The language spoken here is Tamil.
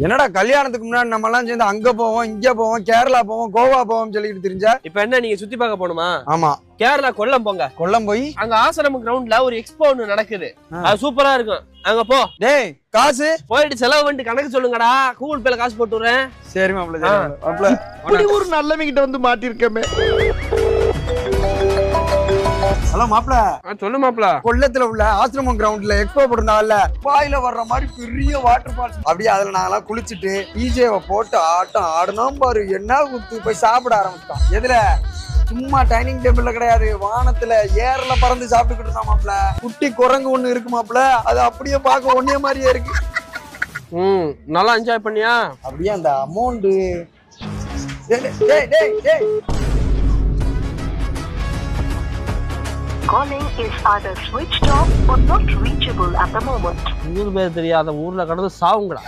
என்னடா கல்யாணத்துக்கு முன்னாடி நம்ம எல்லாம் சேர்ந்து அங்க போவோம், இங்க போவோம், கேரளா போவோம், கோவா போவோம் சொல்லிட்டு தெரிஞ்சா. இப்ப என்ன நீங்க சுத்தி பார்க்க போணுமா? ஆமா, கேரளா கொல்லம் போங்க. கொல்லம் போய் அங்க ஆசிரமம் கிரவுண்ட்ல ஒரு எக்ஸ்போ ஒண்ணு நடக்குது. அது சூப்பரா இருக்கும். அங்க போ. டேய் காசு போயிட்டு செலவு பண்ணிட்டு கணக்கு சொல்லுங்கடா. கூகுள் பேல காசு போட்டு விடுறேன். சரி மாப்பிள்ள, மாப்பிள்ள இப்படி ஒரு நல்லவங்க கிட்ட வந்து மாட்டிருக்கமே. ஹலோ மாப்பிள்ள, சொல்லு மாப்பிள்ள. கொல்லத்துல உள்ள ஆசிரமம் கிரவுண்ட்ல எக்ஸ்போ போட்டிருந்தாங்கல்ல, பாயில வர்ற மாதிரி பெரிய வாட்டர் ஃபால்ஸ். அப்படியே அதுல நாங்கெல்லாம் குளிச்சுட்டு டிஜேவை போட்டு ஆட்டம் ஆடணும் பாரு. என்ன குத்து போய் சாப்பிட ஆரம்பிச்சிட்டோம். எதுல? சும்மா டைனிங் டேபிள்ல கிடையாது, வானத்துல ஏர்ல பறந்து சாப்பிட்டுக்கிட்டு இருந்தா மாப்பிள்ள. குட்டி குரங்கு ஒண்ணு இருக்கு மாப்பிள்ள, அது அப்படியே பார்க்க ஒன்னே மாதிரியே இருக்கு. நல்லா என்ஜாய் பண்ணியா? அப்படியே அந்த அமௌண்ட். டேய் டேய் டேய், Calling is either switched off or not reachable at the moment. ஊர் பேர் தெரியாத ஊர்ல கடந்து சாவுங்கடா.